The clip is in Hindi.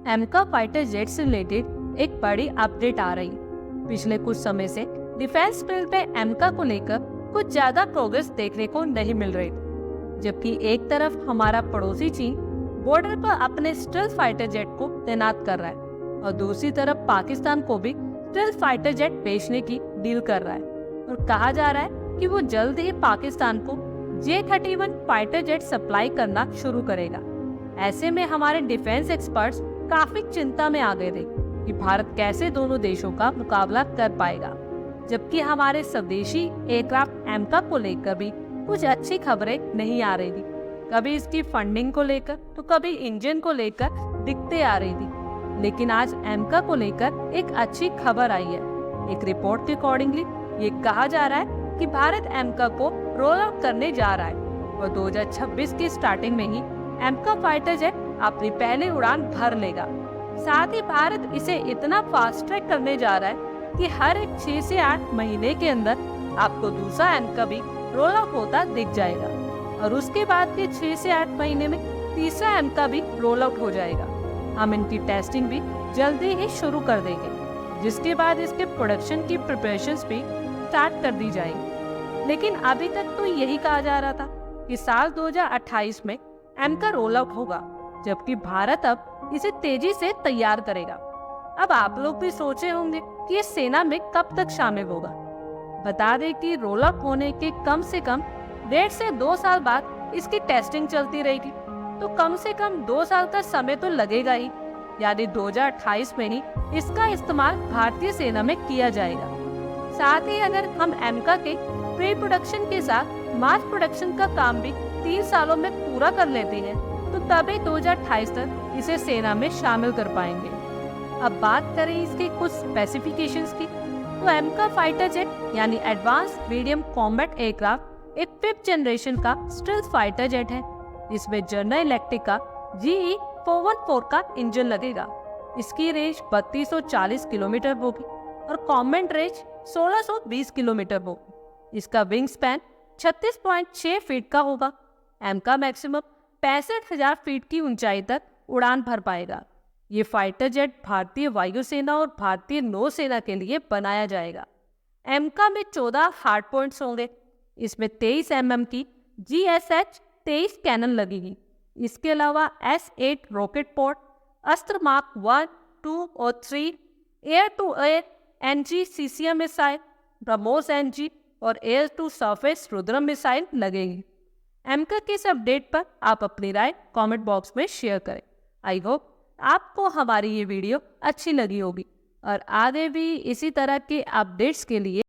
एमका फाइटर जेट से रिलेटेड एक बड़ी अपडेट आ रही है। पिछले कुछ समय से डिफेंस फील्ड पे एमका को लेकर कुछ ज्यादा प्रोग्रेस देखने को नहीं मिल रही, जबकि एक तरफ हमारा पड़ोसी चीन बॉर्डर पर अपने स्टेल्थ फाइटर जेट को तैनात कर रहा है और दूसरी तरफ पाकिस्तान को भी स्टेल्थ फाइटर जेट बेचने की डील कर रहा है और कहा जा रहा है कि वो जल्द ही पाकिस्तान को J-31 फाइटर जेट सप्लाई करना शुरू करेगा। ऐसे में हमारे डिफेंस एक्सपर्ट्स काफी चिंता में आ गए थे कि भारत कैसे दोनों देशों का मुकाबला कर पाएगा, जबकि हमारे स्वदेशी एयरक्राफ्ट एमका को लेकर भी कुछ अच्छी खबरें नहीं आ रही थी। कभी इसकी फंडिंग को लेकर तो कभी इंजन को लेकर दिक्कतें आ रही थी, लेकिन आज एमका को लेकर एक अच्छी खबर आई है। एक रिपोर्ट के अकॉर्डिंगली ये कहा जा रहा है कि भारत एमका को रोल आउट करने जा रहा है और 2026 की स्टार्टिंग में ही एमका फाइटर जेट अपनी पहली उड़ान भर लेगा। साथ ही भारत इसे इतना फास्ट ट्रैक करने जा रहा है कि हर एक 6 से 8 महीने के अंदर आपको दूसरा एमका भी रोल आउट होता दिख जाएगा और उसके बाद के 6 से 8 महीने में तीसरा एमका भी रोल आउट हो जाएगा। हम इनकी टेस्टिंग भी जल्दी ही शुरू कर देंगे, जिसके बाद इसके प्रोडक्शन की प्रिपरेशंस भी स्टार्ट कर दी जाएगी। लेकिन अभी तक तो यही कहा जा रहा था कि साल 2028 में एमका रोल आउट होगा, जबकि भारत अब इसे तेजी से तैयार करेगा। अब आप लोग भी सोचे होंगे कि ये सेना में कब तक शामिल होगा। बता दें कि रोल आउट होने के कम से कम 1.5 से 2 साल बाद इसकी टेस्टिंग चलती रहेगी, तो कम से कम 2 साल का समय तो लगेगा ही, यानी 2028 में ही इसका इस्तेमाल भारतीय सेना में किया जाएगा। साथ ही अगर हम एमका के प्री प्रोडक्शन के साथ मास प्रोडक्शन का काम भी 3 सालों में पूरा कर लेते हैं, तो तभी 2028 तक इसे सेना में शामिल कर पाएंगे। अब बात करें इसके कुछ स्पेसिफिकेशंस की, तो एमका फाइटर जेट यानी एडवांस मीडियम कॉम्बैट एयरक्राफ्ट एक 5th जनरेशन का स्टेल्थ फाइटर जेट है। इसमें जनरल इलेक्ट्रिक का GE414 का इंजन लगेगा। इसकी रेंज 3240 किलोमीटर होगी और कॉम्बैट रेंज 1620 किलोमीटर होगी। इसका विंग स्पैन 36.6 फीट का होगा। एमका मैक्सिमम 65,000 फीट की ऊंचाई तक उड़ान भर पाएगा। ये फाइटर जेट भारतीय वायुसेना और भारतीय नौसेना के लिए बनाया जाएगा। एमका में 14 हार्ड पॉइंट्स होंगे। इसमें 23 mm की GSH-23 कैनन लगेगी। इसके अलावा S8 रॉकेट पोर्ट, अस्त्र मार्क 1, 2 और 3, air to air NG CCM missile, BrahMos NG और air to surface Rudram missile लगेगी। एमका की इस अपडेट पर आप अपनी राय कमेंट बॉक्स में शेयर करें। आई होप आपको हमारी ये वीडियो अच्छी लगी होगी और आगे भी इसी तरह के अपडेट्स के लिए